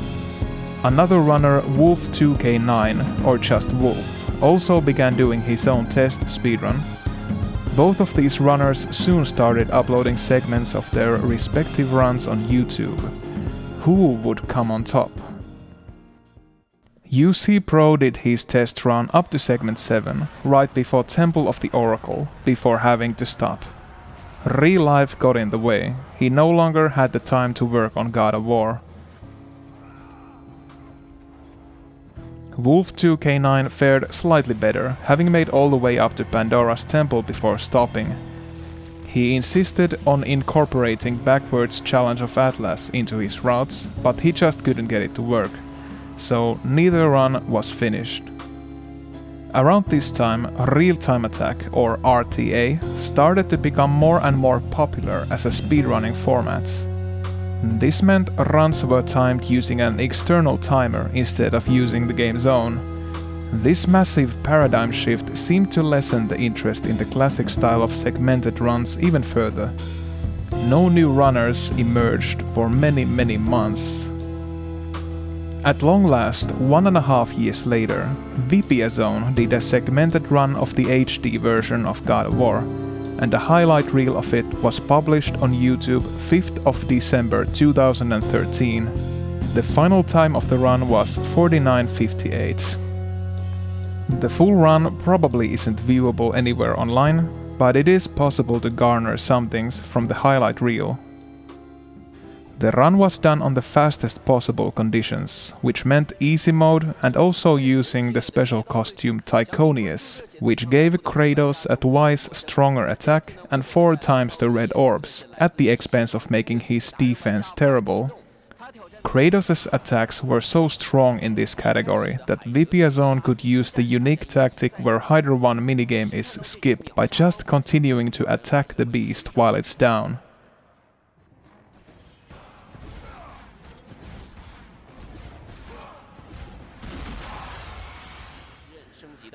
Another runner, Wolf2K9, or just Wolf, also began doing his own test speedrun. Both of these runners soon started uploading segments of their respective runs on YouTube. Who would come on top? UC Pro did his test run up to segment 7, right before Temple of the Oracle, before having to stop. Real life got in the way. He no longer had the time to work on God of War. Wolf2K9 fared slightly better, having made all the way up to Pandora's temple before stopping. He insisted on incorporating backwards Challenge of Atlas into his routes, but he just couldn't get it to work. so neither run was finished. Around this time, real-time attack, or RTA, started to become more and more popular as a speedrunning format. This meant runs were timed using an external timer instead of using the game's own. This massive paradigm shift seemed to lessen the interest in the classic style of segmented runs even further. No new runners emerged for many months. At long last, 1.5 years later, Vipeazone did a segmented run of the HD version of God of War, and a highlight reel of it was published on YouTube 5th of December 2013. The final time of the run was 49:58. The full run probably isn't viewable anywhere online, but it is possible to garner some things from the highlight reel. The run was done on the fastest possible conditions, which meant easy mode and also using the special costume Tyrhhjy, which gave Kratos a twice stronger attack and 4 times the red orbs, at the expense of making his defense terrible. Kratos' attacks were so strong in this category that Vipeazone could use the unique tactic where Hydra 1 minigame is skipped by just continuing to attack the beast while it's down.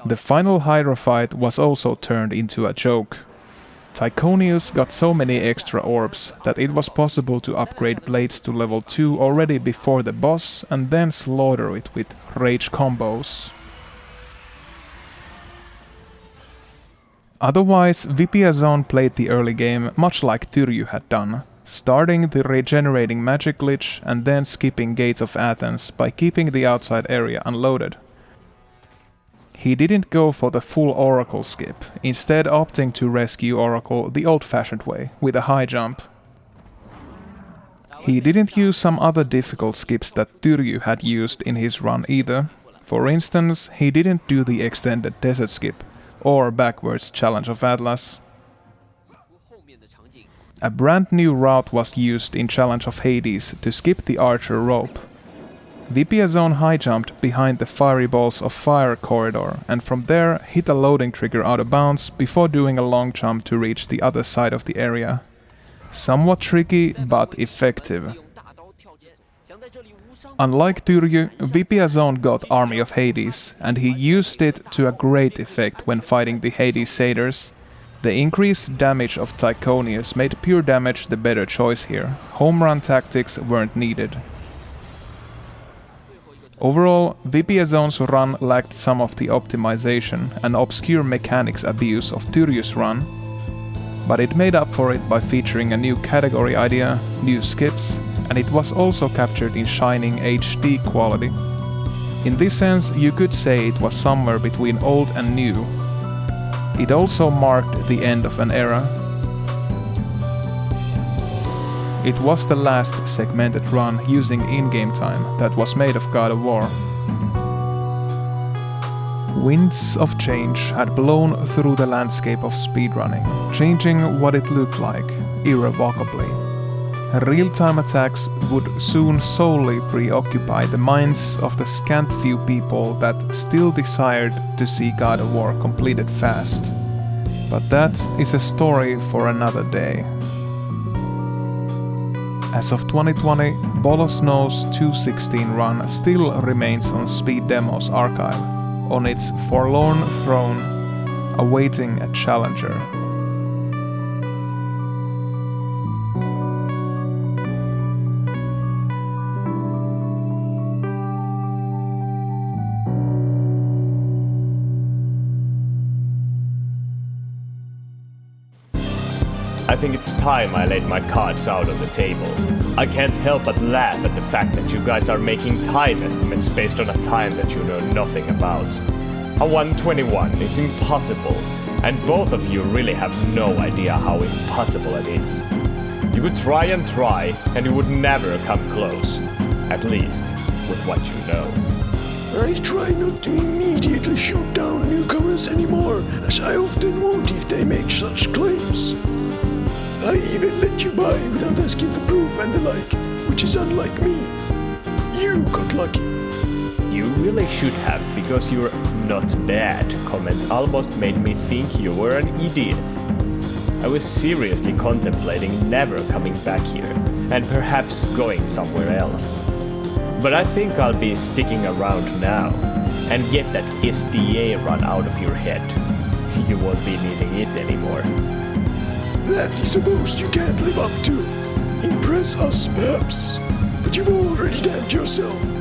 The final Hydra fight was also turned into a joke. Tyrhhjy got so many extra orbs that it was possible to upgrade blades to level 2 already before the boss and then slaughter it with rage combos. Otherwise, Vipeazone played the early game much like Tyrhhjy had done, starting the regenerating magic glitch and then skipping Gates of Athens by keeping the outside area unloaded. He didn't go for the full Oracle skip, instead opting to rescue Oracle the old-fashioned way, with a high jump. He didn't use some other difficult skips that Tyrhhjy had used in his run either. For instance, he didn't do the extended desert skip, or backwards challenge of Atlas. A brand new route was used in Challenge of Hades to skip the Archer rope. Vipeazone high jumped behind the fiery balls of fire corridor and from there hit a loading trigger out of bounds before doing a long jump to reach the other side of the area. Somewhat tricky but effective. Unlike Tyrhhjy, Vipeazone got Army of Hades and he used it to a great effect when fighting the Hades Satyrs. The increased damage of Tyrhhjy made pure damage the better choice here. Home run tactics weren't needed. Overall, Vipeazone's run lacked some of the optimization and obscure mechanics abuse of Tyrhhjy's run, but it made up for it by featuring a new category idea, new skips, and it was also captured in shining HD quality. In this sense, you could say it was somewhere between old and new. It also marked the end of an era. It was the last segmented run using in-game time that was made of God of War. Winds of change had blown through the landscape of speedrunning, changing what it looked like, irrevocably. Real-time attacks would soon solely preoccupy the minds of the scant few people that still desired to see God of War completed fast. But that is a story for another day. As of 2020, Ballofsnow's 216 run still remains on SpeedDemosArchive, on its forlorn throne, awaiting a challenger. I think it's time I laid my cards out on the table. I can't help but laugh at the fact that you guys are making time estimates based on a time that you know nothing about. A 121 is impossible, and both of you really have no idea how impossible it is. You could try, and you would never come close. At least, with what you know. I try not to immediately shoot down newcomers anymore, as I often won't if they make such claims. I even let you buy without asking for proof and the like, which is unlike me. You got lucky. You really should have, because your "not bad" comment almost made me think you were an idiot. I was seriously contemplating never coming back here, and perhaps going somewhere else. But I think I'll be sticking around now, and get that SDA run out of your head. You won't be needing it anymore. That is a boast you can't live up to. Impress us, perhaps, but you've already damned yourself.